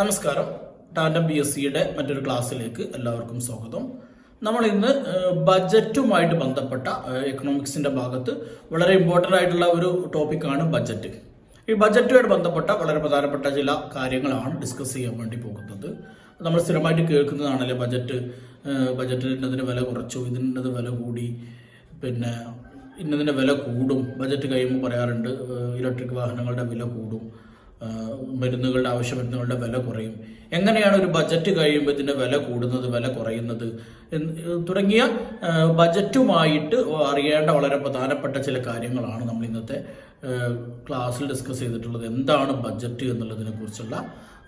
നമസ്കാരം. ടാൻഡം BScയുടെ മറ്റൊരു ക്ലാസ്സിലേക്ക് എല്ലാവർക്കും സ്വാഗതം. നമ്മൾ ഇന്ന് ബജറ്റുമായിട്ട് ബന്ധപ്പെട്ട എക്കണോമിക്സിന്റെ ഭാഗത്ത് വളരെ ഇമ്പോർട്ടൻ്റ് ആയിട്ടുള്ള ഒരു ടോപ്പിക്കാണ് ബജറ്റ്. ഈ ബജറ്റുമായിട്ട് ബന്ധപ്പെട്ട വളരെ പ്രധാനപ്പെട്ട ചില കാര്യങ്ങളാണ് ഡിസ്കസ് ചെയ്യാൻ വേണ്ടി പോകുന്നത്. നമ്മൾ സ്ഥിരമായിട്ട് കേൾക്കുന്നതാണല്ലേ ബജറ്റിൽ ഇന്നതിന് വില കുറച്ചു, ഇതിൻ്റെ വില കൂടി, പിന്നെ ഇന്നതിൻ്റെ വില കൂടും. ബജറ്റ് കഴിയുമ്പോൾ പറയാറുണ്ട് ഇലക്ട്രിക് വാഹനങ്ങളുടെ വില കൂടും, മരുന്നുകളുടെ ആവശ്യ മരുന്നുകളുടെ വില കുറയും. എങ്ങനെയാണ് ഒരു ബജറ്റ് കഴിയുമ്പോൾ ഇതിൻ്റെ വില കൂടുന്നത്, വില കുറയുന്നത് തുടങ്ങിയ ബജറ്റുമായിട്ട് അറിയേണ്ട വളരെ പ്രധാനപ്പെട്ട ചില കാര്യങ്ങളാണ് നമ്മൾ ഇന്നത്തെ ക്ലാസ്സിൽ ഡിസ്കസ് ചെയ്തിട്ടുള്ളത്. എന്താണ് ബജറ്റ് എന്നുള്ളതിനെ കുറിച്ചുള്ള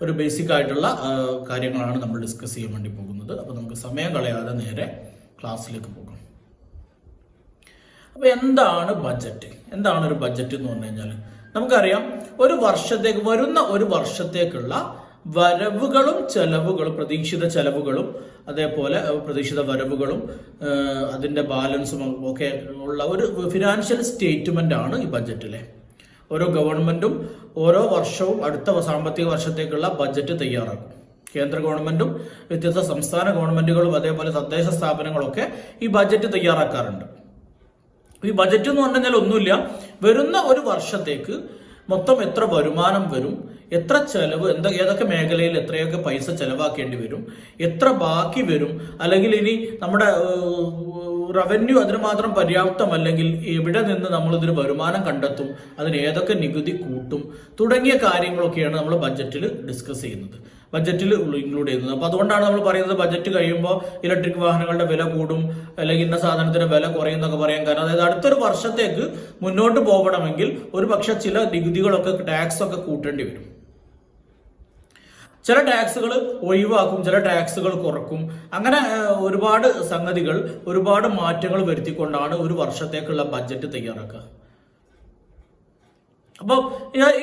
ഒരു ബേസിക് ആയിട്ടുള്ള കാര്യങ്ങളാണ് നമ്മൾ ഡിസ്കസ് ചെയ്യാൻ വേണ്ടി പോകുന്നത്. അപ്പോൾ നമുക്ക് സമയം കളയാതെ നേരെ ക്ലാസ്സിലേക്ക് പോകാം. അപ്പോൾ എന്താണ് ബജറ്റ്? എന്താണ് ഒരു ബജറ്റ് എന്ന് പറഞ്ഞു കഴിഞ്ഞാൽ നമുക്കറിയാം, വരുന്ന ഒരു വർഷത്തേക്കുള്ള വരവുകളും ചെലവുകളും, പ്രതീക്ഷിത ചെലവുകളും അതേപോലെ പ്രതീക്ഷിത വരവുകളും അതിൻ്റെ ബാലൻസും ഒക്കെ ഉള്ള ഒരു ഫിനാൻഷ്യൽ സ്റ്റേറ്റ്മെന്റ് ആണ് ഈ ബജറ്റിലെ. ഓരോ ഗവൺമെന്റും ഓരോ വർഷവും അടുത്ത സാമ്പത്തിക വർഷത്തേക്കുള്ള ബജറ്റ് തയ്യാറാക്കും. കേന്ദ്ര ഗവൺമെന്റും വ്യത്യസ്ത സംസ്ഥാന ഗവൺമെന്റുകളും അതേപോലെ തദ്ദേശ സ്ഥാപനങ്ങളൊക്കെ ഈ ബജറ്റ് തയ്യാറാക്കാറുണ്ട്. ഈ ബജറ്റ് എന്ന് പറഞ്ഞു കഴിഞ്ഞാൽ ഒന്നുമില്ല, വരുന്ന ഒരു വർഷത്തേക്ക് മൊത്തം എത്ര വരുമാനം വരും, എത്ര ചെലവ്, ഏതൊക്കെ മേഖലയിൽ എത്രയൊക്കെ പൈസ ചെലവാക്കേണ്ടി വരും, എത്ര ബാക്കി വരും, അല്ലെങ്കിൽ ഇനി നമ്മുടെ റവന്യൂ അതിന് മാത്രം പര്യാപ്തമല്ലെങ്കിൽ എവിടെ നിന്ന് നമ്മൾ ഇതിന് വരുമാനം കണ്ടെത്തും, അതിന് ഏതൊക്കെ നികുതി കൂട്ടും തുടങ്ങിയ കാര്യങ്ങളൊക്കെയാണ് നമ്മൾ ബജറ്റിൽ ഡിസ്കസ് ചെയ്യുന്നത്, ബജറ്റിൽ ഇൻക്ലൂഡ് ചെയ്യുന്നത്. അപ്പോൾ അതുകൊണ്ടാണ് നമ്മൾ പറയുന്നത് ബജറ്റ് കഴിയുമ്പോൾ ഇലക്ട്രിക് വാഹനങ്ങളുടെ വില കൂടും അല്ലെങ്കിൽ ഇന്ന സാധനത്തിന് വില കുറയും എന്നൊക്കെ പറയാൻ കാരണം, അതായത് അടുത്തൊരു വർഷത്തേക്ക് മുന്നോട്ട് പോകണമെങ്കിൽ ഒരു പക്ഷെ ചില നികുതികളൊക്കെ, ടാക്സ് ഒക്കെ കൂട്ടേണ്ടി വരും. ചില ടാക്സുകൾ ഒഴിവാക്കും, ചില ടാക്സുകൾ കുറക്കും. അങ്ങനെ ഒരുപാട് സംഗതികൾ, ഒരുപാട് മാറ്റങ്ങൾ വരുത്തിക്കൊണ്ടാണ് ഒരു വർഷത്തേക്കുള്ള ബജറ്റ് തയ്യാറാക്കുക. അപ്പോൾ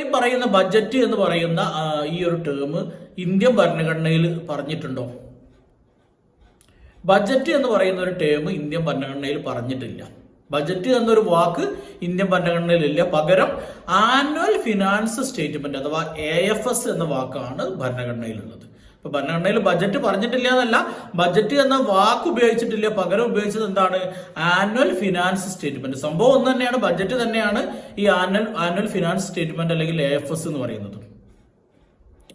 ഈ പറയുന്ന ബജറ്റ് എന്ന് പറയുന്ന ഈ ഒരു ടേം ഇന്ത്യൻ ഭരണഘടനയിൽ പറഞ്ഞിട്ടുണ്ടോ? ബജറ്റ് എന്ന് പറയുന്ന ഒരു ടേം ഇന്ത്യൻ ഭരണഘടനയിൽ പറഞ്ഞിട്ടില്ല. ബജറ്റ് എന്നൊരു വാക്ക് ഇന്ത്യൻ ഭരണഘടനയിലില്ല. പകരം ആനുവൽ ഫിനാൻസ് സ്റ്റേറ്റ്മെന്റ് അഥവാ AFS എന്ന വാക്കാണ് ഭരണഘടനയിലുള്ളത്. ഇപ്പൊ ഭരണഘടനയിൽ ബജറ്റ് പറഞ്ഞിട്ടില്ല എന്നല്ല, ബജറ്റ് എന്ന വാക്ക് ഉപയോഗിച്ചിട്ടില്ല, പകരം ഉപയോഗിച്ചത് എന്താണ്? Annual finance statement. സംഭവം ഒന്ന് തന്നെയാണ്, ബജറ്റ് തന്നെയാണ് ഈ ആനുവൽ ഫിനാൻസ് സ്റ്റേറ്റ്മെന്റ് അല്ലെങ്കിൽ AFS എന്ന് പറയുന്നത്.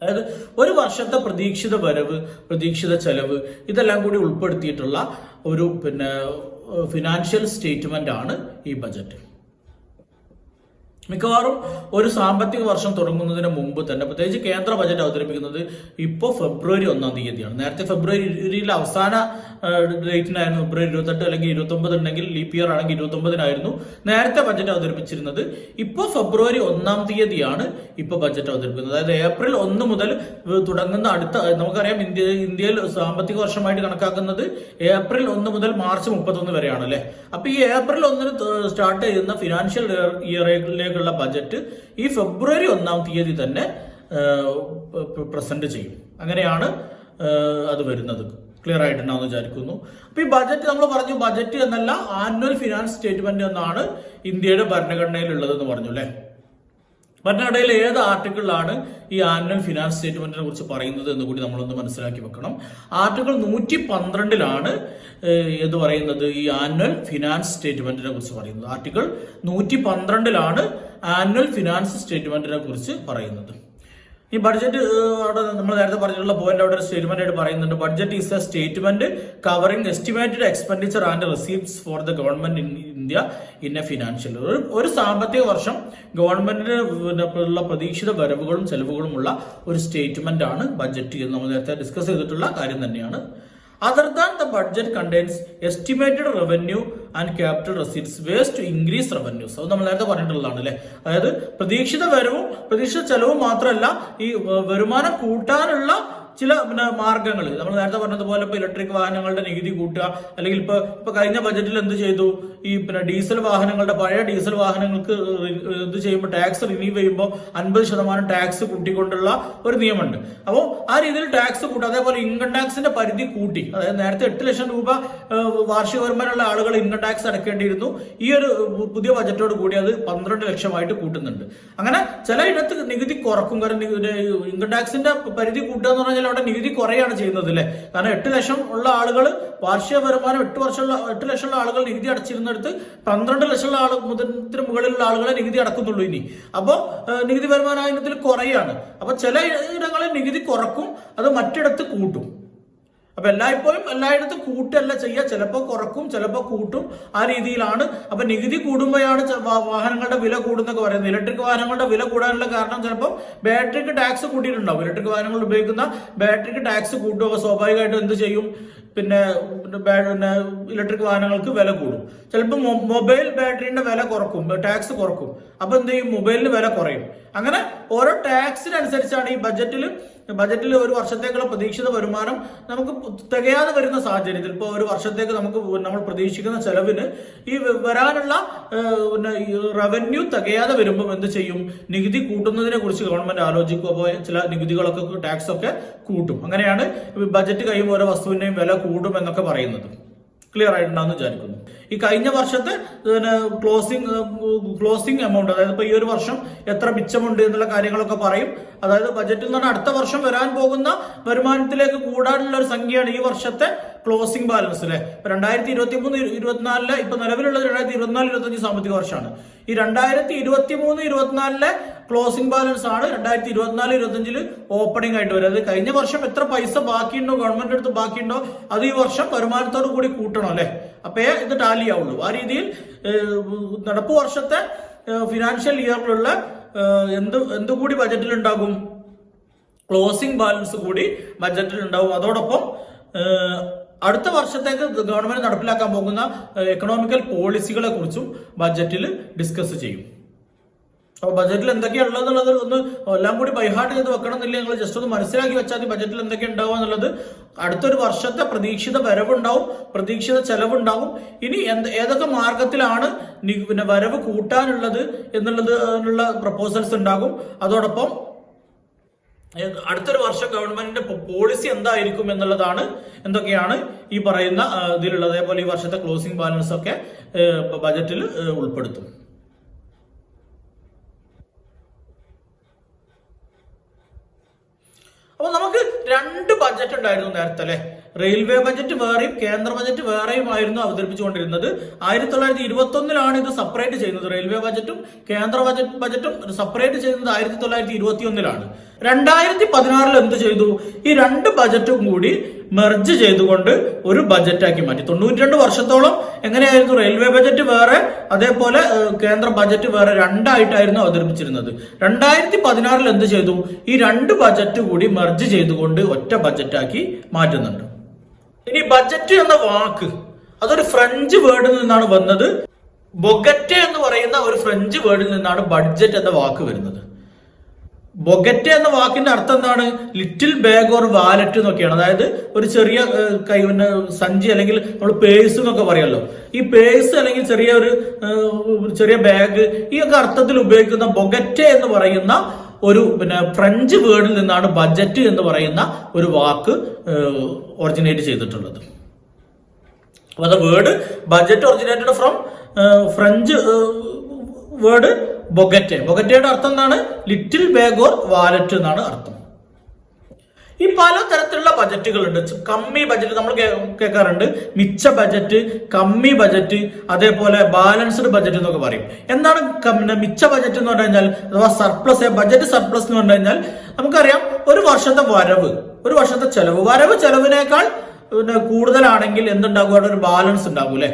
അതായത് ഒരു വർഷത്തെ പ്രതീക്ഷിത വരവ്, പ്രതീക്ഷിത ചെലവ് ഇതെല്ലാം കൂടി ഉൾപ്പെടുത്തിയിട്ടുള്ള ഒരു ഫിനാൻഷ്യൽ സ്റ്റേറ്റ്മെന്റ് ആണ് ഈ ബജറ്റ്. മിക്കവാറും ഒരു സാമ്പത്തിക വർഷം തുടങ്ങുന്നതിന് മുമ്പ് തന്നെ, പ്രത്യേകിച്ച് കേന്ദ്ര ബജറ്റ് അവതരിപ്പിക്കുന്നത് ഇപ്പോൾ ഫെബ്രുവരി 1-ാം തീയതിയാണ്. നേരത്തെ ഫെബ്രുവരിയിലെ അവസാന ഡേറ്റിനായിരുന്നു ഫെബ്രുവരി 28 അല്ലെങ്കിൽ 29 ഉണ്ടെങ്കിൽ, ലീപ് ഇയർ ആണെങ്കിൽ 29-നായിരുന്നു നേരത്തെ ബജറ്റ് അവതരിപ്പിച്ചിരുന്നത്. ഇപ്പോൾ ഫെബ്രുവരി 1-ാം തീയതിയാണ് ഇപ്പോൾ ബജറ്റ് അവതരിപ്പിക്കുന്നത്. അതായത് ഏപ്രിൽ 1 മുതൽ തുടങ്ങുന്ന നമുക്കറിയാം ഇന്ത്യയിൽ സാമ്പത്തിക വർഷമായിട്ട് കണക്കാക്കുന്നത് ഏപ്രിൽ 1 മുതൽ മാർച്ച് 31 വരെയാണ് അല്ലെ. അപ്പൊ ഈ ഏപ്രിൽ 1-ന് സ്റ്റാർട്ട് ചെയ്യുന്ന ഫിനാൻഷ്യൽ ഇയറിലേക്ക് ബജറ്റ് ഈ ഫെബ്രുവരി 1-ാം തീയതി തന്നെ പ്രസന്റ് ചെയ്യും. അങ്ങനെയാണ് അത് വരുന്നത്. ക്ലിയർ ആയിട്ടുണ്ടാവുമെന്ന് വിചാരിക്കുന്നു. അപ്പൊ ഈ ബജറ്റ് നമ്മൾ പറഞ്ഞു, ബജറ്റ് എന്നല്ല ആനുവൽ ഫിനാൻസ് സ്റ്റേറ്റ്മെന്റ് എന്നാണ് ഇന്ത്യയുടെ ഭരണഘടനയിൽ ഉള്ളതെന്ന് പറഞ്ഞു അല്ലെ. ഭരണഘടനയിൽ ഏത് ആർട്ടിക്കിളിലാണ് ഈ ആനുവൽ ഫിനാൻസ് സ്റ്റേറ്റ്മെന്റിനെ കുറിച്ച് പറയുന്നത് എന്ന് കൂടി നമ്മളൊന്ന് മനസ്സിലാക്കി വെക്കണം. ആർട്ടിക്കിൾ 112-ലാണ് എന്ന് പറയുന്നത് ഈ ആനുവൽ ഫിനാൻസ് സ്റ്റേറ്റ്മെന്റിനെ കുറിച്ച് പറയുന്നത്. ആർട്ടിക്കിൾ 112-ലാണ് ആനുവൽ ഫിനാൻസ് സ്റ്റേറ്റ്മെന്റിനെ കുറിച്ച് പറയുന്നത്. ഈ ബഡ്ജറ്റ് അവിടെ നമ്മൾ നേരത്തെ പറഞ്ഞിട്ടുള്ള പോയിന്റ് അവിടെ ഒരു സ്റ്റേറ്റ്മെന്റ് ആയിട്ട് പറയുന്നുണ്ട്. Budget is A statement covering estimated expenditure and receipts for the government in India in A financial. ഒരു സാമ്പത്തിക വർഷം ഗവൺമെന്റിന് ഉള്ള പ്രതീക്ഷിത വരവുകളും ചെലവുകളുമുള്ള ഒരു സ്റ്റേറ്റ്മെന്റ് ആണ് ബജറ്റ് എന്ന് നമ്മൾ നേരത്തെ ഡിസ്കസ് ചെയ്തിട്ടുള്ള കാര്യം തന്നെയാണ്. Other than the budget contains estimated revenue and capital receipts ways to increase revenues. അത് നമ്മൾ നേരത്തെ പറഞ്ഞിട്ടുള്ളതാണ് അല്ലെ. അതായത് പ്രതീക്ഷിത വരവും പ്രതീക്ഷിത ചെലവും മാത്രമല്ല, ഈ വരുമാനം കൂട്ടാനുള്ള ചില മാർഗങ്ങൾ നമ്മൾ നേരത്തെ പറഞ്ഞതുപോലെ ഇപ്പൊ ഇലക്ട്രിക് വാഹനങ്ങളുടെ നികുതി കൂട്ടുക, അല്ലെങ്കിൽ ഇപ്പൊ കഴിഞ്ഞ ബജറ്റിൽ എന്ത് ചെയ്തു, ഈ ഡീസൽ വാഹനങ്ങളുടെ പഴയ ഡീസൽ വാഹനങ്ങൾക്ക് ഇത് ചെയ്യുമ്പോൾ ടാക്സ് റിന്യൂ ചെയ്യുമ്പോൾ 50% ടാക്സ് കൂട്ടിക്കൊണ്ടുള്ള ഒരു നിയമമുണ്ട്. അപ്പോൾ ആ രീതിയിൽ ടാക്സ് കൂട്ടുക. അതേപോലെ ഇൻകം ടാക്സിന്റെ പരിധി കൂട്ടി. അതായത് നേരത്തെ 8 ലക്ഷം രൂപ വാർഷിക വരുമാനമുള്ള ആളുകൾ ഇൻകം ടാക്സ് അടക്കേണ്ടിയിരുന്നു. ഈ ഒരു പുതിയ ബജറ്റോട് കൂടി അത് 12 ലക്ഷമായിട്ട് കൂട്ടുന്നുണ്ട്. അങ്ങനെ ചിലയിടത്ത് നികുതി കുറക്കും. കാരണം ഇൻകം ടാക്സിന്റെ പരിധി കൂട്ടുക എന്ന് പറഞ്ഞാൽ അവിടെ നികുതി കുറയാണ് ചെയ്യുന്നത് അല്ലേ. കാരണം 8 ലക്ഷം ഉള്ള ആളുകൾ വാർഷിക വരുമാനം 8 ലക്ഷമുള്ള ആളുകൾ നികുതി അടച്ചിരുന്നിടത്ത് 12 ലക്ഷമുള്ള മുതലത്തിന് മുകളിലുള്ള ആളുകളെ നികുതി അടക്കുന്നുള്ളൂ ഇനി. അപ്പോൾ നികുതി വരുമാന ഇനത്തിൽ കുറയാണ്. അപ്പൊ ചില ഇടങ്ങളിൽ നികുതി കുറക്കും, അത് മറ്റിടത്ത് കൂട്ടും. അപ്പൊ എല്ലായിടത്തും കൂട്ടല്ല ചെയ്യുക, ചിലപ്പോൾ കുറക്കും, ചിലപ്പോൾ കൂട്ടും. ആ രീതിയിലാണ്. അപ്പൊ നികുതി കൂടുമ്പോഴാണ് വാഹനങ്ങളുടെ വില കൂടുന്നൊക്കെ പറയുന്നത്. ഇലക്ട്രിക് വാഹനങ്ങളുടെ വില കൂടാനുള്ള കാരണം ചിലപ്പോൾ ബാറ്ററിക്ക് ടാക്സ് കൂട്ടിയിട്ടുണ്ടാവും. ഇലക്ട്രിക് വാഹനങ്ങൾ ഉപയോഗിക്കുന്ന ബാറ്ററിക്ക് ടാക്സ് കൂട്ടുക സ്വാഭാവികമായിട്ടും എന്ത് ചെയ്യും, പിന്നെ ഇലക്ട്രിക് വാഹനങ്ങൾക്ക് വില കൂടും. ചിലപ്പോൾ മൊബൈൽ ബാറ്ററിന്റെ വില കുറക്കും, ടാക്സ് കുറക്കും. അപ്പൊ എന്ത് ചെയ്യും, മൊബൈലിന് വില കുറയും. അങ്ങനെ ഓരോ ടാക്സിനനുസരിച്ചാണ് ഈ ബജറ്റിൽ ഒരു വർഷത്തേക്കുള്ള പ്രതീക്ഷിത വരുമാനം നമുക്ക് തികയാതെ വരുന്ന സാഹചര്യത്തിൽ, ഇപ്പോൾ ഒരു വർഷത്തേക്ക് നമ്മൾ പ്രതീക്ഷിക്കുന്ന ചെലവിന് ഈ വരാനുള്ള റവന്യൂ തികയാതെ വരുമ്പോൾ എന്ത് ചെയ്യും, നികുതി കൂട്ടുന്നതിനെ കുറിച്ച് ഗവൺമെന്റ് ആലോചിക്കും. അപ്പോൾ ചില നികുതികളൊക്കെ ടാക്സ് ഒക്കെ കൂട്ടും. അങ്ങനെയാണ് ബജറ്റ് കഴിയുമ്പോൾ ഓരോ വസ്തുവിന്റെയും വില കൂടും എന്നൊക്കെ പറയുന്നത്. ക്ലിയർ ആയിട്ടുണ്ടാന്ന് വിചാരിക്കുന്നു. ഈ കഴിഞ്ഞ വർഷത്തെ ക്ലോസിംഗ് എമൗണ്ട്, അതായത് ഇപ്പൊ ഈ ഒരു വർഷം എത്ര മിച്ചമുണ്ട് എന്നുള്ള കാര്യങ്ങളൊക്കെ പറയും. അതായത് ബജറ്റിൽ നിന്ന് അടുത്ത വർഷം വരാൻ പോകുന്ന വരുമാനത്തിലേക്ക് കൂടാനുള്ള ഒരു സംഖ്യയാണ് ഈ വർഷത്തെ ക്ലോസിംഗ് ബാലൻസ് അല്ലെ. ഇപ്പൊ 2023-24 ഇപ്പൊ നിലവിലുള്ളത് 2024-25 സാമ്പത്തിക വർഷമാണ്. ഈ 2023-24 ക്ലോസിംഗ് ബാലൻസ് ആണ് 2024-25 ഓപ്പണിംഗ് ആയിട്ട് വരും. അത് കഴിഞ്ഞ വർഷം എത്ര പൈസ ബാക്കിയുണ്ടോ, ഗവൺമെന്റ് അടുത്ത് ബാക്കിയുണ്ടോ, അത് ഈ വർഷം വരുമാനത്തോടു കൂടി കൂട്ടണം അല്ലെ. അപ്പേ ഇത് ടാലി ആവുള്ളൂ. ആ രീതിയിൽ നടപ്പ് വർഷത്തെ ഫിനാൻഷ്യൽ ഇയറിലുള്ള എന്തുകൂടി ബജറ്റിൽ ഉണ്ടാകും, ക്ലോസിംഗ് ബാലൻസ് കൂടി ബജറ്റിൽ ഉണ്ടാവും. അതോടൊപ്പം അടുത്ത വർഷത്തേക്ക് ഗവൺമെന്റ് നടപ്പിലാക്കാൻ പോകുന്ന എക്കണോമിക്കൽ പോളിസികളെ കുറിച്ചും ബജറ്റിൽ ഡിസ്കസ് ചെയ്യും. അപ്പൊ ബജറ്റിൽ എന്തൊക്കെയുള്ളതെന്നുള്ളത് ഒന്ന് എല്ലാം കൂടി ബൈഹാർട്ട് ചെയ്ത് വെക്കണം എന്നില്ല, നിങ്ങൾ ജസ്റ്റ് ഒന്ന് മനസ്സിലാക്കി വെച്ചാൽ ബജറ്റിൽ എന്തൊക്കെ ഉണ്ടാവുക എന്നുള്ളത്. അടുത്തൊരു വർഷത്തെ പ്രതീക്ഷിത വരവുണ്ടാവും, പ്രതീക്ഷിത ചെലവുണ്ടാവും. ഇനി ഏതൊക്കെ മാർഗത്തിലാണ് വരവ് കൂട്ടാനുള്ളത് എന്നുള്ള പ്രപ്പോസൽസ് ഉണ്ടാകും. അതോടൊപ്പം അടുത്തൊരു വർഷം ഗവൺമെന്റിന്റെ പോളിസി എന്തായിരിക്കും എന്നുള്ളതാണ്, എന്തൊക്കെയാണ് ഈ പറയുന്ന ഇതിലുള്ളത്. അതേപോലെ ഈ വർഷത്തെ ക്ലോസിംഗ് ബാലൻസ് ഒക്കെ ബജറ്റിൽ ഉൾപ്പെടുത്തും. അപ്പൊ നമുക്ക് 2 ബജറ്റ് ഉണ്ടായിരുന്നു നേരത്തെ അല്ലെ. റെയിൽവേ ബജറ്റ് വേറെയും കേന്ദ്ര ബജറ്റ് വേറെയും ആയിരുന്നു അവതരിപ്പിച്ചുകൊണ്ടിരുന്നത്. 1921 ഇത് സെപ്പറേറ്റ് ചെയ്യുന്നത്. റെയിൽവേ ബജറ്റും കേന്ദ്ര ബജറ്റും സെപ്പറേറ്റ് ചെയ്യുന്നത് 1921. 2016 എന്ത് ചെയ്തു, ഈ 2 ബജറ്റും കൂടി മെർജ് ചെയ്തുകൊണ്ട് ഒരു ബജറ്റാക്കി മാറ്റി. 92 വർഷത്തോളം എങ്ങനെയായിരുന്നു, റെയിൽവേ ബജറ്റ് വേറെ അതേപോലെ കേന്ദ്ര ബജറ്റ് വേറെ രണ്ടായിട്ടായിരുന്നു അവതരിപ്പിച്ചിരുന്നത്. 2016 എന്ത് ചെയ്തു, ഈ 2 ബജറ്റ് കൂടി മെർജ് ചെയ്തുകൊണ്ട് ഒറ്റ ബജറ്റാക്കി മാറ്റുന്നുണ്ട്. ഇനി ബജറ്റ് എന്ന വാക്ക് അതൊരു ഫ്രഞ്ച് വേർഡിൽ നിന്നാണ് വന്നത്. ബൊഗറ്റെ എന്ന് പറയുന്ന ഒരു ഫ്രഞ്ച് വേർഡിൽ നിന്നാണ് ബഡ്ജറ്റ് എന്ന വാക്ക് വരുന്നത്. ബൊഗറ്റെ എന്ന വാക്കിന്റെ അർത്ഥം എന്താണ്, ലിറ്റിൽ ബാഗ് ഓർ വാലറ്റ് എന്നൊക്കെയാണ്. അതായത് ഒരു ചെറിയ സഞ്ചി, അല്ലെങ്കിൽ നമ്മൾ പേഴ്സ് എന്നൊക്കെ പറയുമല്ലോ. ഈ പേഴ്സ് അല്ലെങ്കിൽ ചെറിയ ബാഗ്, ഈ ഒക്കെ അർത്ഥത്തിൽ ഉപയോഗിക്കുന്ന ബൊഗറ്റെ എന്ന് പറയുന്ന ഒരു ഫ്രഞ്ച് വേർഡിൽ നിന്നാണ് ബജറ്റ് എന്ന് പറയുന്ന ഒരു വാക്ക് ഒറിജിനേറ്റ് ചെയ്തിട്ടുള്ളത്. അപ്പൊ the word budget originated from French word bougette. ബൊഗറ്റയുടെ അർത്ഥം എന്താണ്, ലിറ്റിൽ ബാഗ് ഓർ വാലറ്റ് എന്നാണ് അർത്ഥം. ഈ പലതരത്തിലുള്ള ബജറ്റുകളുണ്ട്. കമ്മി ബജറ്റ് നമ്മൾ കേൾക്കാറുണ്ട്, മിച്ച ബജറ്റ്, കമ്മി ബജറ്റ്, അതേപോലെ ബാലൻസ്ഡ് ബജറ്റ് എന്നൊക്കെ പറയും. എന്താണ് മിച്ച ബജറ്റ് എന്ന് പറഞ്ഞു കഴിഞ്ഞാൽ, അഥവാ സർപ്ലസ്, ബജറ്റ് സർപ്ലസ് എന്ന് പറഞ്ഞു കഴിഞ്ഞാൽ നമുക്കറിയാം ഒരു വർഷത്തെ വരവ്, ഒരു വർഷത്തെ ചെലവ് ചെലവിനേക്കാൾ കൂടുതലാണെങ്കിൽ എന്തുണ്ടാകും, അവിടെ ഒരു ബാലൻസ് ഉണ്ടാകും അല്ലെ.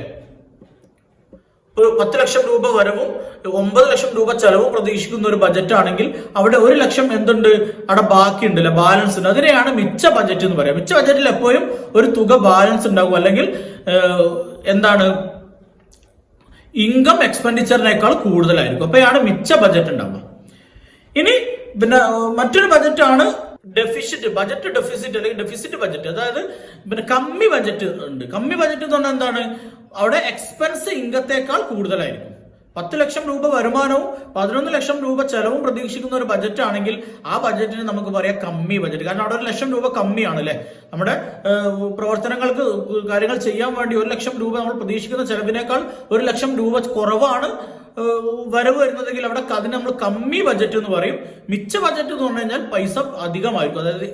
ഒരു 10 ലക്ഷം രൂപ വരവും 9 ലക്ഷം രൂപ ചെലവും പ്രതീക്ഷിക്കുന്ന ഒരു ബജറ്റ് ആണെങ്കിൽ അവിടെ 1 ലക്ഷം എന്തുണ്ട്, അവിടെ ബാക്കിയുണ്ട് അല്ലെ, ബാലൻസ് ഉണ്ട്. അതിനെയാണ് മിച്ച ബജറ്റ് എന്ന് പറയാം. മിച്ച ബജറ്റിൽ എപ്പോഴും ഒരു തുക ബാലൻസ് ഉണ്ടാകും, അല്ലെങ്കിൽ എന്താണ്, ഇൻകം എക്സ്പെൻഡിച്ചറിനേക്കാൾ കൂടുതലായിരിക്കും. അപ്പോഴാണ് മിച്ച ബജറ്റ് ഉണ്ടാവുക. ഇനി മറ്റൊരു ബജറ്റാണ് ബജറ്റ് ഡെഫിസിറ്റ് അല്ലെങ്കിൽ ഡെഫിസിറ്റ് ബജറ്റ്, അതായത് പിന്നെ കമ്മി ബജറ്റ് ഉണ്ട്. കമ്മി ബജറ്റ് എന്ന് പറഞ്ഞാൽ എന്താണ്? അവിടെ എക്സ്പെൻസ് ഇൻകത്തേക്കാൾ കൂടുതലായിരിക്കും. 10 ലക്ഷം രൂപ വരുമാനവും 11 ലക്ഷം രൂപ ചെലവും പ്രതീക്ഷിക്കുന്ന ഒരു ബജറ്റ് ആണെങ്കിൽ ആ ബജറ്റിന് നമുക്ക് പറയാം കമ്മി ബജറ്റ്. കാരണം അവിടെ 1 ലക്ഷം രൂപ കമ്മിയാണ് അല്ലെ. നമ്മുടെ പ്രവർത്തനങ്ങൾക്ക് കാര്യങ്ങൾ ചെയ്യാൻ വേണ്ടി 1 ലക്ഷം രൂപ നമ്മൾ പ്രതീക്ഷിക്കുന്ന ചെലവിനേക്കാൾ 1 ലക്ഷം രൂപ കുറവാണ് വരവ് വരുന്നതെങ്കിൽ അവിടെ അതിന് നമ്മൾ കമ്മി ബജറ്റ് എന്ന് പറയും. മിച്ച ബജറ്റ് എന്ന് പറഞ്ഞു കഴിഞ്ഞാൽ പൈസ അധികമായിരിക്കും, അതായത്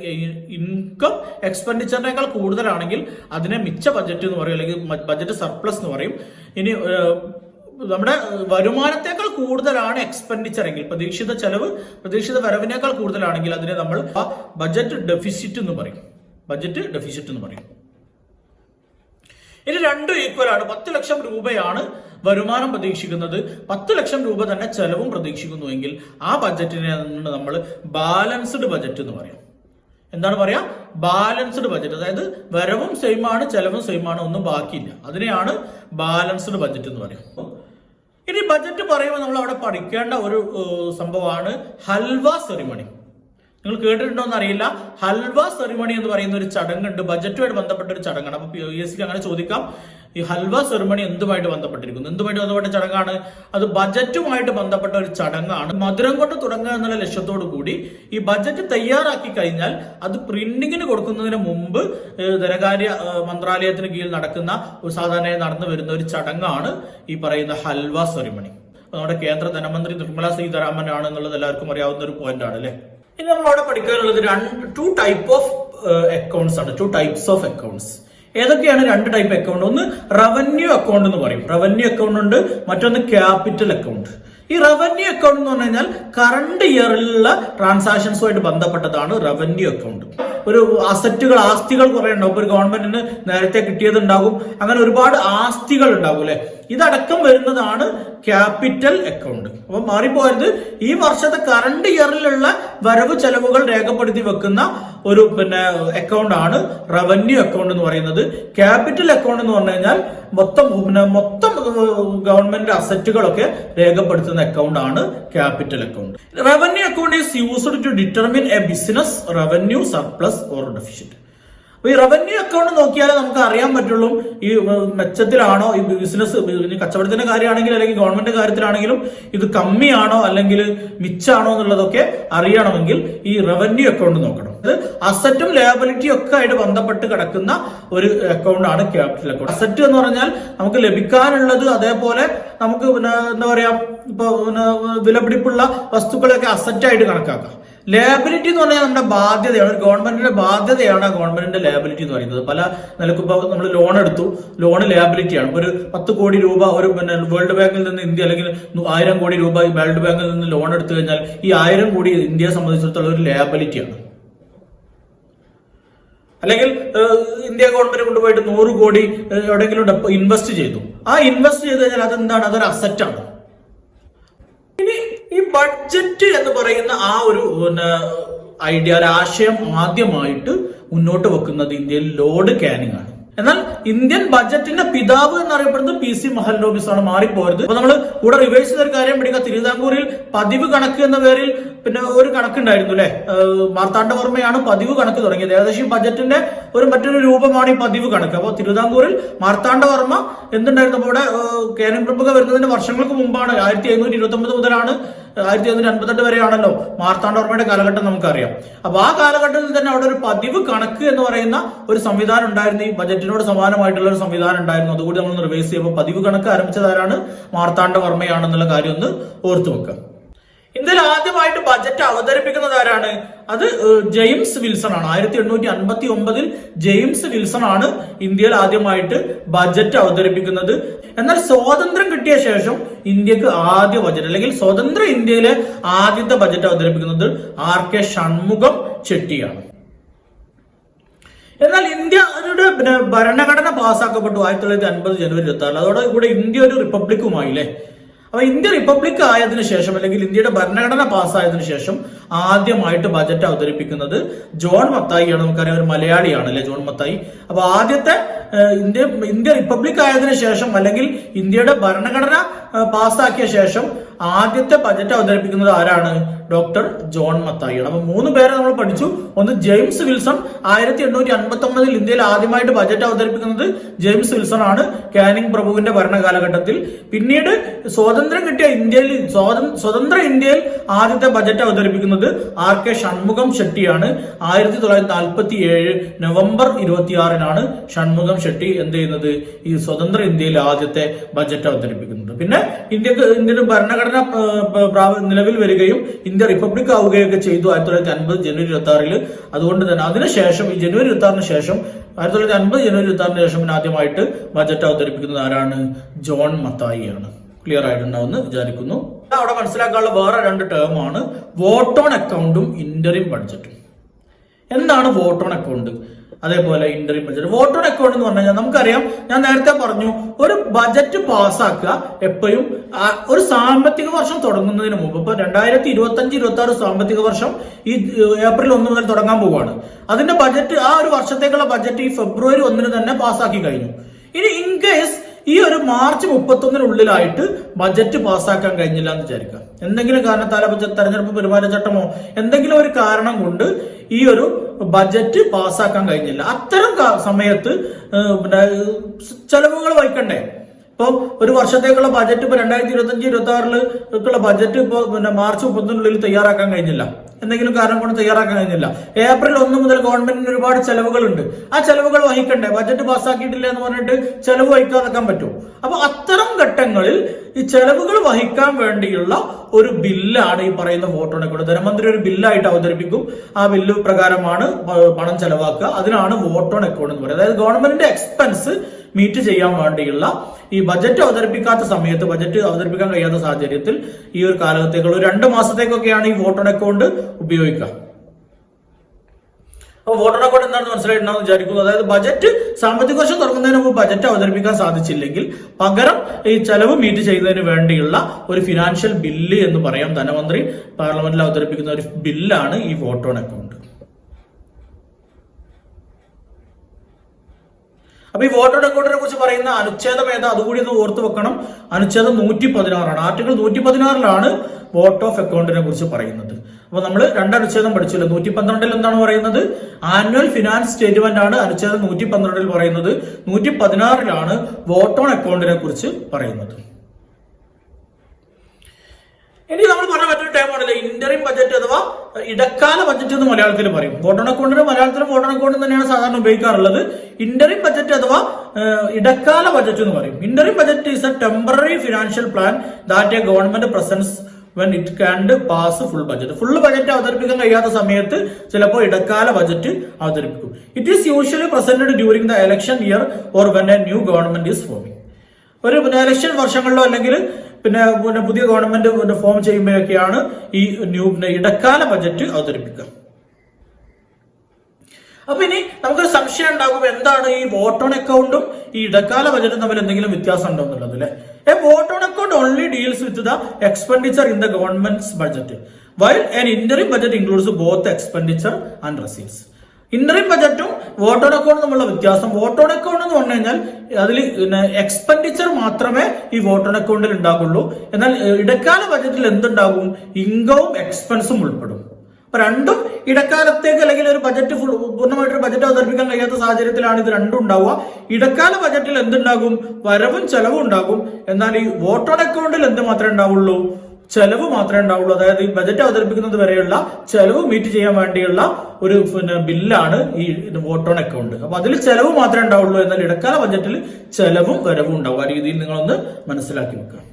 ഇൻകം എക്സ്പെൻഡിച്ചറിനേക്കാൾ കൂടുതലാണെങ്കിൽ അതിനെ മിച്ച ബജറ്റ് എന്ന് പറയും, അല്ലെങ്കിൽ ബജറ്റ് സർപ്ലസ് എന്ന് പറയും. ഇനി നമ്മുടെ വരുമാനത്തെക്കാൾ കൂടുതലാണ് എക്സ്പെൻഡിച്ചർ എങ്കിൽ, പ്രതീക്ഷിത ചെലവ് പ്രതീക്ഷിത വരവിനേക്കാൾ കൂടുതലാണെങ്കിൽ അതിനെ നമ്മൾ ബജറ്റ് ഡെഫിസിറ്റ് എന്ന് പറയും. ബജറ്റ് ഡെഫിസിറ്റ് എന്ന് പറയും. ഇനി രണ്ടും ഈക്വൽ ആണ്. 10 ലക്ഷം രൂപയാണ് വരുമാനം പ്രതീക്ഷിക്കുന്നത്, 10 ലക്ഷം രൂപ തന്നെ ചെലവും പ്രതീക്ഷിക്കുന്നുവെങ്കിൽ ആ ബജറ്റിനെ നമ്മൾ ബാലൻസ്ഡ് ബജറ്റ് എന്ന് പറയും. എന്താണ് പറയാ? Balanced budget. അതായത് വരവും സെയിം ആണ്, ചെലവും സെയിം ആണ്, ഒന്നും ബാക്കിയില്ല. അതിനെയാണ് ബാലൻസ്ഡ് ബജറ്റ് എന്ന് പറയും. ഇനി ബജറ്റ് പറയുമ്പോൾ നമ്മൾ അവിടെ പഠിക്കേണ്ട ഒരു സംഭവമാണ് ഹൽവ സെറിമണി. നിങ്ങൾ കേട്ടിട്ടുണ്ടോ എന്ന് അറിയില്ല. ഹൽവ സെറിമണി എന്ന് പറയുന്ന ഒരു ചടങ്ങുണ്ട്, ബജറ്റുമായിട്ട് ബന്ധപ്പെട്ട ഒരു ചടങ്ങാണ്. അപ്പൊ PSC അങ്ങനെ ചോദിക്കാം, ഈ ഹൽവ സെറിമണി എന്തുമായിട്ട് ബന്ധപ്പെട്ടിരിക്കുന്നു? എന്തുമായിട്ട് ബന്ധപ്പെട്ട ചടങ്ങാണ്? അത് ബജറ്റുമായിട്ട് ബന്ധപ്പെട്ട ഒരു ചടങ്ങാണ്. മധുരം കൊണ്ട് തുടങ്ങുക എന്നുള്ള ലക്ഷ്യത്തോടു കൂടി ഈ ബജറ്റ് തയ്യാറാക്കി കഴിഞ്ഞാൽ അത് പ്രിന്റിങ്ങിന് കൊടുക്കുന്നതിന് മുമ്പ് ധനകാര്യ മന്ത്രാലയത്തിന് കീഴിൽ നടക്കുന്ന സാധാരണയായി നടന്നു വരുന്ന ഒരു ചടങ്ങാണ് ഈ പറയുന്ന ഹൽവ സെറിമണി. നമ്മുടെ കേന്ദ്ര ധനമന്ത്രി നിർമ്മല സീതാരാമൻ ആണ് എന്നുള്ളത് എല്ലാവർക്കും അറിയാവുന്ന ഒരു പോയിന്റ് ആണ് അല്ലെ. ഇനി നമ്മൾ അവിടെ പഠിക്കാനുള്ളത് 2 ടൈപ്പ് ഓഫ് അക്കൗണ്ട്സ് ആണ്. 2 ടൈപ്സ് ഓഫ് അക്കൗണ്ട്സ്. ഏതൊക്കെയാണ് 2 ടൈപ്പ് അക്കൗണ്ട്? ഒന്ന് റവന്യൂ അക്കൗണ്ട് എന്ന് പറയും. റവന്യൂ അക്കൗണ്ട് ഉണ്ട്. മറ്റൊന്ന് ക്യാപിറ്റൽ അക്കൗണ്ട്. ഈ റവന്യൂ അക്കൗണ്ട് എന്ന് പറഞ്ഞു കഴിഞ്ഞാൽ കറണ്ട് ഇയറിലുള്ള ട്രാൻസാക്ഷൻസുമായിട്ട് ബന്ധപ്പെട്ടതാണ് റവന്യൂ അക്കൗണ്ട്. ഒരു അസറ്റുകൾ, ആസ്തികൾ കുറെ ഉണ്ടാവും. ഇപ്പൊ ഒരു ഗവൺമെന്റിന് നേരത്തെ കിട്ടിയത് ഉണ്ടാകും, അങ്ങനെ ഒരുപാട് ആസ്തികൾ ഉണ്ടാകും അല്ലെ. ഇതടക്കം വരുന്നതാണ് ക്യാപിറ്റൽ അക്കൗണ്ട്. അപ്പൊ മാറിപ്പോയത് ഈ വർഷത്തെ കറണ്ട് ഇയറിലുള്ള വരവ് ചെലവുകൾ രേഖപ്പെടുത്തി വെക്കുന്ന ഒരു അക്കൗണ്ട് ആണ് റവന്യൂ അക്കൗണ്ട് എന്ന് പറയുന്നത്. ക്യാപിറ്റൽ അക്കൗണ്ട് എന്ന് പറഞ്ഞു കഴിഞ്ഞാൽ മൊത്തം ഗവൺമെന്റ് അസറ്റുകളൊക്കെ രേഖപ്പെടുത്തുന്ന അക്കൗണ്ട് ആണ് capital account. Revenue account is used to determine a business revenue surplus or deficit. അപ്പൊ ഈ റവന്യൂ അക്കൗണ്ട് നോക്കിയാലേ നമുക്ക് അറിയാൻ പറ്റുള്ളൂ ഈ മെച്ചത്തിലാണോ, ഈ ബിസിനസ് കച്ചവടത്തിന്റെ കാര്യമാണെങ്കിൽ അല്ലെങ്കിൽ ഗവൺമെന്റ് കാര്യത്തിലാണെങ്കിലും ഇത് കമ്മിയാണോ അല്ലെങ്കിൽ മിച്ചാണോ എന്നുള്ളതൊക്കെ അറിയണമെങ്കിൽ ഈ റവന്യൂ അക്കൗണ്ട് നോക്കണം. അത് അസറ്റും ലയബിലിറ്റിയും ഒക്കെ ആയിട്ട് ബന്ധപ്പെട്ട് കിടക്കുന്ന ഒരു അക്കൗണ്ട് ആണ് ക്യാപിറ്റൽ അക്കൗണ്ട്. അസറ്റ് എന്ന് പറഞ്ഞാൽ നമുക്ക് ലഭിക്കാനുള്ളത്, അതേപോലെ നമുക്ക് എന്താ പറയാ, ഇപ്പൊ വിലപിടിപ്പുള്ള വസ്തുക്കളൊക്കെ അസറ്റായിട്ട് കണക്കാക്കാം. ലയബിലിറ്റി എന്ന് പറഞ്ഞാൽ നമ്മുടെ ബാധ്യതയാണ്, ഒരു ഗവൺമെന്റിന്റെ ബാധ്യതയാണ് ഗവൺമെന്റിന്റെ ലയബിലിറ്റി എന്ന് പറയുന്നത്. പല നിലക്കും ഇപ്പൊ നമ്മൾ ലോൺ എടുത്തു, ലോൺ ലയബിലിറ്റിയാണ്. ഇപ്പൊ ഒരു 10 കോടി രൂപ ഒരു വേൾഡ് ബാങ്കിൽ നിന്ന് ഇന്ത്യ, അല്ലെങ്കിൽ 1000 കോടി രൂപ വേൾഡ് ബാങ്കിൽ നിന്ന് ലോൺ എടുത്തു കഴിഞ്ഞാൽ ഈ 1000 കോടി ഇന്ത്യയെ സംബന്ധിച്ചിടത്തോളം ഒരു ലയബിലിറ്റിയാണ്. അല്ലെങ്കിൽ ഇന്ത്യ ഗവൺമെന്റ് കൊണ്ടുപോയിട്ട് 100 കോടി എവിടെയെങ്കിലും ഇൻവെസ്റ്റ് ചെയ്തു, ആ ഇൻവെസ്റ്റ് ചെയ്ത് കഴിഞ്ഞാൽ അതെന്താണ്? അതൊരു അസറ്റാണ്. ഇനി ഈ ബഡ്ജറ്റ് എന്ന് പറയുന്ന ആ ഒരു ഐഡിയ, ഒരു ആശയം ആദ്യമായിട്ട് മുന്നോട്ട് വെക്കുന്നത് ഇന്ത്യയിൽ ലോർഡ് കാനിങ് ആണ്. എന്നാൽ ഇന്ത്യൻ ബജറ്റിന്റെ പിതാവ് എന്നറിയപ്പെടുന്നത് PC മഹലനോബിസ് ആണ്. മാറിപ്പോരുത്. അപ്പൊ നമ്മൾ കൂടെ റിവേഴ്സ് ചെയ്തൊരു കാര്യം പിടിക്കുക. തിരുവിതാംകൂറിൽ പതിവ് കണക്ക് എന്ന പേരിൽ ഒരു കണക്കുണ്ടായിരുന്നു അല്ലെ. മാർത്താണ്ഡവർമ്മയാണ് പതിവ് കണക്ക് തുടങ്ങിയത്. ഏകദേശം ബജറ്റിന്റെ മറ്റൊരു രൂപമാണ് ഈ പതിവ് കണക്ക്. അപ്പോൾ തിരുവിതാംകൂറിൽ മാർത്താണ്ഡവർമ്മ എന്തുണ്ടായിരുന്നു? അപ്പോൾ ഇവിടെ കേരളം പ്രഭുക വരുന്നതിന് വർഷങ്ങൾക്ക് മുമ്പാണ്. 1729 മുതലാണ് 1758 വരെയാണല്ലോ മാർത്താണ്ഡവർമ്മയുടെ കാലഘട്ടം നമുക്കറിയാം. അപ്പൊ ആ കാലഘട്ടത്തിൽ തന്നെ അവിടെ ഒരു പതിവ് കണക്ക് എന്ന് പറയുന്ന ഒരു സംവിധാനം ഉണ്ടായിരുന്നു. ഈ ബജറ്റിനോട് സമാനമായിട്ടുള്ള ഒരു സംവിധാനം ഉണ്ടായിരുന്നു. അതുകൂടി നമ്മൾ റിവൈസ് ചെയ്യുമ്പോൾ പതിവ് കണക്ക് ആരംഭിച്ചതാരാണ്? മാർത്താണ്ഡവർമ്മയാണെന്നുള്ള കാര്യം ഒന്ന് ഓർത്തു വെക്കാം. ഇന്ത്യയിൽ ആദ്യമായിട്ട് ബജറ്റ് അവതരിപ്പിക്കുന്നത് ആരാണ്? അത് ജെയിംസ് വിൽസൺ ആണ്. 1859 ജെയിംസ് വിൽസൺ ആണ് ഇന്ത്യയിൽ ആദ്യമായിട്ട് ബജറ്റ് അവതരിപ്പിക്കുന്നത്. എന്നാൽ സ്വാതന്ത്ര്യം കിട്ടിയ ശേഷം ഇന്ത്യക്ക് ആദ്യ ബജറ്റ്, അല്ലെങ്കിൽ സ്വതന്ത്ര ഇന്ത്യയിലെ ആദ്യത്തെ ബജറ്റ് അവതരിപ്പിക്കുന്നത് RK ഷൺമുഖം ചെട്ടിയാണ്. എന്നാൽ ഇന്ത്യയുടെ ഭരണഘടന പാസ്സാക്കപ്പെട്ടു 1950 ജനുവരി 26. അതോടെ കൂടെ ഇന്ത്യ ഒരു റിപ്പബ്ലിക്കുമായി അല്ലേ. അപ്പൊ ഇന്ത്യ റിപ്പബ്ലിക് ആയതിനു ശേഷം, അല്ലെങ്കിൽ ഇന്ത്യയുടെ ഭരണഘടന പാസ്സായതിനു ശേഷം ആദ്യമായിട്ട് ബജറ്റ് അവതരിപ്പിക്കുന്നത് ജോൺ മത്തായിയാണ്. നമുക്കറിയാം, ഒരു മലയാളിയാണ് അല്ലെ ജോൺ മത്തായി. അപ്പൊ ആദ്യത്തെ ഇന്ത്യ റിപ്പബ്ലിക് ആയതിനു ശേഷം, അല്ലെങ്കിൽ ഇന്ത്യയുടെ ഭരണഘടന പാസ്സാക്കിയ ശേഷം ആദ്യത്തെ ബജറ്റ് അവതരിപ്പിക്കുന്നത് ആരാണ്? ഡോക്ടർ ജോൺ മത്തായിയാണ്. അപ്പൊ 3 പേരെ നമ്മൾ പഠിച്ചു. ഒന്ന് ജെയിംസ് വിൽസൺ, 1859 ഇന്ത്യയിൽ ആദ്യമായിട്ട് ബജറ്റ് അവതരിപ്പിക്കുന്നത് ജെയിംസ് വിൽസൺ ആണ്, കാനിങ് പ്രഭുവിന്റെ ഭരണകാലഘട്ടത്തിൽ. പിന്നീട് സ്വാതന്ത്ര്യം കിട്ടിയ ഇന്ത്യയിൽ സ്വതന്ത്ര ഇന്ത്യയിൽ ആദ്യത്തെ ബജറ്റ് അവതരിപ്പിക്കുന്നത് RK ഷൺമുഖം ഷെട്ടിയാണ്. 1947 നവംബർ 26 ഷൺമുഖം ഷെട്ടി എന്ത് ചെയ്യുന്നത്, ഈ സ്വതന്ത്ര ഇന്ത്യയിൽ ആദ്യത്തെ ബജറ്റ് അവതരിപ്പിക്കുന്നത്. പിന്നെ ഇന്ത്യയുടെ ഭരണഘടന നിലവിൽ വരികയും ഇന്ത്യ റിപ്പബ്ലിക് ആവുകയൊക്കെ ചെയ്തു 1950 ജനുവരി 26. അതുകൊണ്ട് തന്നെ അതിനുശേഷം ഈ ജനുവരി 26 ശേഷം 1950 ജനുവരി 26 ശേഷം ആദ്യമായിട്ട് ബജറ്റ് അവതരിപ്പിക്കുന്നത് ആരാണ്? ജോൺ മത്തായിയാണ്. ക്ലിയർ ആയിട്ടുണ്ടാവുമെന്ന് വിചാരിക്കുന്നു. അവിടെ മനസ്സിലാക്കാനുള്ള വേറെ 2 ടേമാണ് വോട്ട് ഓൺ അക്കൗണ്ടും ഇന്ററിം ബഡ്ജറ്റും. എന്താണ് വോട്ട് ഓൺ അക്കൗണ്ട്, അതേപോലെ interim budget? Vote on account എന്ന് പറഞ്ഞു കഴിഞ്ഞാൽ നമുക്കറിയാം, ഞാൻ നേരത്തെ പറഞ്ഞു, ഒരു ബജറ്റ് പാസ്സാക്കുക എപ്പോഴും ഒരു സാമ്പത്തിക വർഷം തുടങ്ങുന്നതിന് മുമ്പ്. ഇപ്പൊ 2025-26 സാമ്പത്തിക വർഷം ഈ ഏപ്രിൽ 1 മുതൽ തുടങ്ങാൻ പോവുകയാണ്. അതിന്റെ ബജറ്റ്, ആ ഒരു വർഷത്തേക്കുള്ള ബജറ്റ് ഈ ഫെബ്രുവരി 1 തന്നെ പാസ്സാക്കി കഴിഞ്ഞു. ഇനി ഇൻ കേസ് ഈ ഒരു മാർച്ച് 31 ബജറ്റ് പാസ്സാക്കാൻ കഴിഞ്ഞില്ല എന്ന് വിചാരിക്കാം. എന്തെങ്കിലും കാരണത്താൽ തെരഞ്ഞെടുപ്പ് പെരുമാറ്റച്ചട്ടമോ എന്തെങ്കിലും ഒരു കാരണം കൊണ്ട് ഈ ഒരു ബജറ്റ് പാസ്സാക്കാൻ കഴിഞ്ഞില്ല. അത്തരം സമയത്ത് ചെലവുകൾ വഹിക്കണ്ടേ? ഇപ്പൊ ഒരു വർഷത്തേക്കുള്ള ബജറ്റ് ഇപ്പൊ 2025-26 ബജറ്റ് ഇപ്പൊ മാർച്ച് 31 തയ്യാറാക്കാൻ കഴിഞ്ഞില്ല, എന്തെങ്കിലും കാരണം കൊണ്ട് തയ്യാറാക്കാൻ കഴിഞ്ഞില്ല. ഏപ്രിൽ 1 മുതൽ ഗവൺമെന്റിന് ഒരുപാട് ചെലവുകളുണ്ട്. ആ ചെലവുകൾ വഹിക്കണ്ടേ? ബജറ്റ് പാസ്സാക്കിയിട്ടില്ല എന്ന് പറഞ്ഞിട്ട് ചെലവ് വഹിക്കാതെക്കാൻ പറ്റുമോ? അപ്പൊ അത്തരം ഘട്ടങ്ങളിൽ ഈ ചെലവുകൾ വഹിക്കാൻ വേണ്ടിയുള്ള ഒരു ബില്ലാണ് ഈ പറയുന്ന വോട്ട് ഓൺ അക്കൗണ്ട്. ധനമന്ത്രി ഒരു ബില്ലായിട്ട് അവതരിപ്പിക്കും. ആ ബില്ല് പ്രകാരമാണ് പണം ചെലവാക്കുക. അതിനാണ് വോട്ട് ഓൺ അക്കൗണ്ട് എന്ന് പറയുന്നത്. അതായത് ഗവൺമെന്റിന്റെ എക്സ്പെൻസ് മീറ്റ് ചെയ്യാൻ വേണ്ടിയുള്ള ഈ ബജറ്റ് അവതരിപ്പിക്കാത്ത സമയത്ത്, ബജറ്റ് അവതരിപ്പിക്കാൻ കഴിയാത്ത സാഹചര്യത്തിൽ ഈ ഒരു കാലത്തേക്കുള്ള 2 മാസത്തേക്കൊക്കെയാണ് ഈ വോട്ട് ഓൺ അക്കൗണ്ട് ഉപയോഗിക്കുക. അപ്പോൾ വോട്ട് ഓൺ അക്കൗണ്ട് എന്താണെന്ന് മനസ്സിലായിട്ടുണ്ടാവും വിചാരിക്കുന്നു. അതായത് ബജറ്റ് സാമ്പത്തിക വർഷം തുറക്കുന്നതിന് മുമ്പ് ബജറ്റ് അവതരിപ്പിക്കാൻ സാധിച്ചില്ലെങ്കിൽ പകരം ഈ ചെലവ് മീറ്റ് ചെയ്യുന്നതിന് വേണ്ടിയുള്ള ഒരു ഫിനാൻഷ്യൽ ബില്ല് എന്ന് പറയാം. ധനമന്ത്രി പാർലമെന്റിൽ അവതരിപ്പിക്കുന്ന ഒരു ബില്ലാണ് ഈ വോട്ട് ഓൺ അക്കൗണ്ട്. അപ്പൊ ഈ വോട്ട് ഓൺ അക്കൗണ്ടിനെ കുറിച്ച് പറയുന്ന അനുച്ഛേദം ഏതാ അതുകൂടി ഒന്ന് ഓർത്ത് വെക്കണം. അനുച്ഛേദം 116 ആർട്ടിക്കിൾ 116 വോട്ട് ഓഫ് അക്കൗണ്ടിനെ കുറിച്ച് പറയുന്നത്. അപ്പൊ നമ്മൾ 2 അനുച്ഛേദം പഠിച്ചല്ലോ. 112 എന്താണ് പറയുന്നത്? ആനുവൽ ഫിനാൻസ് സ്റ്റേറ്റ്മെന്റ് ആണ് അനുച്ഛേദം 112 പറയുന്നത്. 116 വോട്ട് ഓൺ അക്കൗണ്ടിനെ കുറിച്ച് പറയുന്നത്. ഇനി നമ്മൾ പറഞ്ഞ മറ്റൊരു ടൈമാണല്ലോ ഇന്ററിം ബജറ്റ് അഥവാ ഇടക്കാല ബജറ്റ് എന്ന് മലയാളത്തിൽ പറയും. വോട്ട് ഓൺ അക്കൗണ്ടിന് മലയാളത്തിലും വോട്ട് ഓൺ അക്കൗണ്ട് തന്നെയാണ് സാധാരണ ഉപയോഗിക്കാറുള്ളത്. ഇന്ററിം ബജറ്റ് അഥവാ ഇടക്കാല ബജറ്റ് എന്ന് പറയും. Interim budget is a temporary financial plan that a government presents when it can't pass full budget. Full budget അവതരിപ്പിക്കാൻ കഴിയാത്ത സമയത്ത് ചിലപ്പോൾ ഇടക്കാല ബജറ്റ് അവതരിപ്പിക്കും. It is usually presented during the election year or when a new government is forming. ഒരു election വർഷങ്ങളിലോ അല്ലെങ്കിൽ പിന്നെ പുതിയ ഗവൺമെന്റ് ഫോം ചെയ്യുമ്പോഴൊക്കെയാണ് ഈ ഇടക്കാല ബജറ്റ് അവതരിപ്പിക്കുക. അപ്പൊ ഇനി നമുക്കൊരു സംശയം ഉണ്ടാകും, എന്താണ് ഈ വോട്ട് ഓൺ അക്കൗണ്ടും ഈ ഇടക്കാല ബജറ്റും തമ്മിൽ എന്തെങ്കിലും വ്യത്യാസം ഉണ്ടോ എന്നുള്ളത് അല്ലെ? A vote on account only deals with the expenditure in the government's budget while an interim budget includes both expenditure and receives. Interim ബജറ്റും വോട്ട് ഓൺ അക്കൗണ്ടും തമ്മിലുള്ള വ്യത്യാസം, വോട്ട് ഓൺ അക്കൗണ്ട് എന്ന് പറഞ്ഞു കഴിഞ്ഞാൽ അതിൽ എക്സ്പെൻഡിച്ചർ മാത്രമേ ഈ വോട്ട് ഓൺ അക്കൗണ്ടിൽ ഉണ്ടാകുള്ളൂ. എന്നാൽ ഇടക്കാല ബജറ്റിൽ എന്തുണ്ടാകും? ഇൻകവും എക്സ്പെൻസും ഉൾപ്പെടും. അപ്പൊ രണ്ടും ഇടക്കാലത്തേക്ക് അല്ലെങ്കിൽ ഒരു ബജറ്റ് പൂർണ്ണമായിട്ടൊരു ബജറ്റ് അവതരിപ്പിക്കാൻ കഴിയാത്ത സാഹചര്യത്തിലാണ് ഇത് രണ്ടും ഉണ്ടാവുക. ഇടക്കാല ബജറ്റിൽ എന്തുണ്ടാകും? വരവും ചെലവും ഉണ്ടാകും. എന്നാൽ ഈ വോട്ട് ഓൺ അക്കൗണ്ടിൽ എന്ത് മാത്രമേ ഉണ്ടാവുള്ളൂ? ചെലവ് മാത്രമേ ഉണ്ടാവുള്ളൂ. അതായത് ഈ ബജറ്റ് അവതരിപ്പിക്കുന്നത് വരെയുള്ള ചെലവ് മീറ്റ് ചെയ്യാൻ വേണ്ടിയുള്ള ഒരു ബില്ലാണ് ഈ വോട്ട് ഓൺ അക്കൗണ്ട്. അപ്പൊ അതിൽ ചെലവ് മാത്രമേ ഉണ്ടാവുള്ളൂ. എന്നാൽ ഇടക്കാല ബജറ്റിൽ ചെലവും വരവും ഉണ്ടാവും. ആ രീതിയിൽ നിങ്ങളൊന്ന് മനസ്സിലാക്കി വെക്കുക.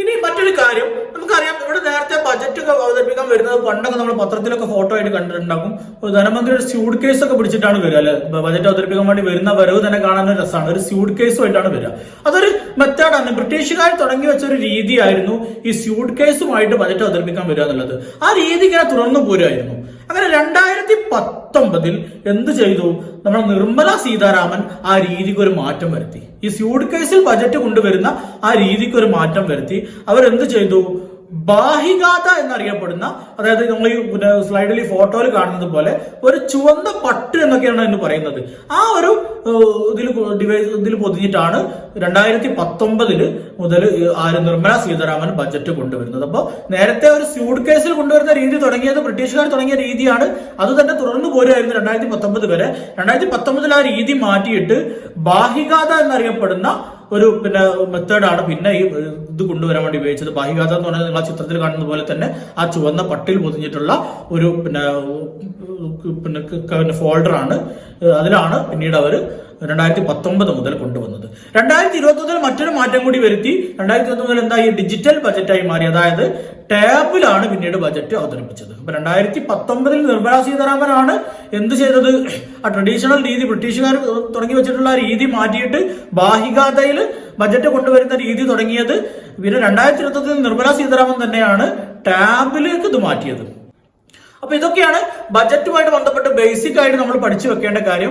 ഇനി മറ്റൊരു കാര്യം നമുക്കറിയാം, ഇവിടെ നേരത്തെ ബജറ്റ് ഒക്കെ അവതരിപ്പിക്കാൻ വരുന്നത് പണ്ടൊക്കെ നമ്മൾ പത്രത്തിലൊക്കെ ഫോട്ടോ ആയിട്ട് കണ്ടിട്ടുണ്ടാകും. ധനമന്ത്രി ഒരു സ്യൂട്ട് കേസ് ഒക്കെ പിടിച്ചിട്ടാണ് വരിക അല്ലെ? ബജറ്റ് അവതരിപ്പിക്കാൻ വേണ്ടി വരുന്ന വരവ് തന്നെ കാണാൻ ഒരു രസമാണ്. ഒരു സ്യൂട്ട് കേസുമായിട്ടാണ് വരിക. അതൊരു മെത്തേഡാണ്. ബ്രിട്ടീഷുകാർ തുടങ്ങി വെച്ച ഒരു രീതിയായിരുന്നു ഈ സ്യൂട്ട് കേസുമായിട്ട് ബജറ്റ് അവതരിപ്പിക്കാൻ വരിക എന്നുള്ളത്. ആ രീതി ഇങ്ങനെ തുടർന്നു പോരുമായിരുന്നു. അങ്ങനെ 2019 എന്ത് ചെയ്തു? നമ്മൾ നിർമ്മല സീതാരാമൻ ആ രീതിക്ക് ഒരു മാറ്റം വരുത്തി. ഈ സ്യൂട്ട് കേസിൽ ബജറ്റ് കൊണ്ടുവരുന്ന ആ രീതിക്ക് ഒരു മാറ്റം വരുത്തി. അവരെന്ത് ചെയ്തു? ബാഹികാത എന്നറിയപ്പെടുന്ന, അതായത് നമ്മൾ ഈ സ്ലൈഡിൽ ഈ ഫോട്ടോയിൽ കാണുന്നത് പോലെ ഒരു ചുവന്ന പട്ട് എന്നൊക്കെയാണ് എന്ന് പറയുന്നത്. ആ ഒരു ഇതിൽ പൊതിഞ്ഞിട്ടാണ് 2019 മുതൽ നിർമ്മല സീതാരാമൻ ബജറ്റ് കൊണ്ടുവരുന്നത്. അപ്പോൾ നേരത്തെ ഒരു സ്യൂട്ട് കേസിൽ കൊണ്ടുവരുന്ന രീതി തുടങ്ങിയത് ബ്രിട്ടീഷുകാർ തുടങ്ങിയ രീതിയാണ്. അത് തന്നെ തുടർന്നു പോരുമായിരുന്നു 2019 വരെ. 2019 ആ രീതി മാറ്റിയിട്ട് ബാഹികാത എന്നറിയപ്പെടുന്ന ഒരു മെത്തേഡാണ് പിന്നെ ഈ ഇത് കൊണ്ടുവരാൻ വേണ്ടി ഉപയോഗിച്ചത്. ബാഹികാത എന്ന് പറഞ്ഞാൽ നിങ്ങൾ ആ ചിത്രത്തിൽ കാണുന്ന പോലെ തന്നെ ആ ചുവന്ന പട്ടിൽ പൊതിഞ്ഞിട്ടുള്ള ഒരു ഫോൾഡറാണ്. അതിലാണ് പിന്നീട് അവർ 2019 മുതൽ കൊണ്ടുവന്നത്. 2021 മറ്റൊരു മാറ്റം കൂടി വരുത്തി. 2021 എന്താ, ഈ ഡിജിറ്റൽ ബജറ്റായി മാറി. അതായത് ടാബിലാണ് പിന്നീട് ബജറ്റ് അവതരിപ്പിച്ചത്. അപ്പൊ 2019 നിർമ്മലാ സീതാരാമനാണ് എന്ത് ചെയ്തത്, ആ ട്രഡീഷണൽ രീതി ബ്രിട്ടീഷുകാർ തുടങ്ങി വെച്ചിട്ടുള്ള രീതി മാറ്റിയിട്ട് ബാഹികാതയിൽ ബജറ്റ് കൊണ്ടുവരുന്ന രീതി തുടങ്ങിയത്. പിന്നെ 2021 നിർമ്മലാ സീതാരാമൻ തന്നെയാണ് ടാബിലേക്ക് ഇത് മാറ്റിയത്. അപ്പൊ ഇതൊക്കെയാണ് ബജറ്റുമായിട്ട് ബന്ധപ്പെട്ട് ബേസിക് ആയിട്ട് നമ്മൾ പഠിച്ചു വെക്കേണ്ട കാര്യം.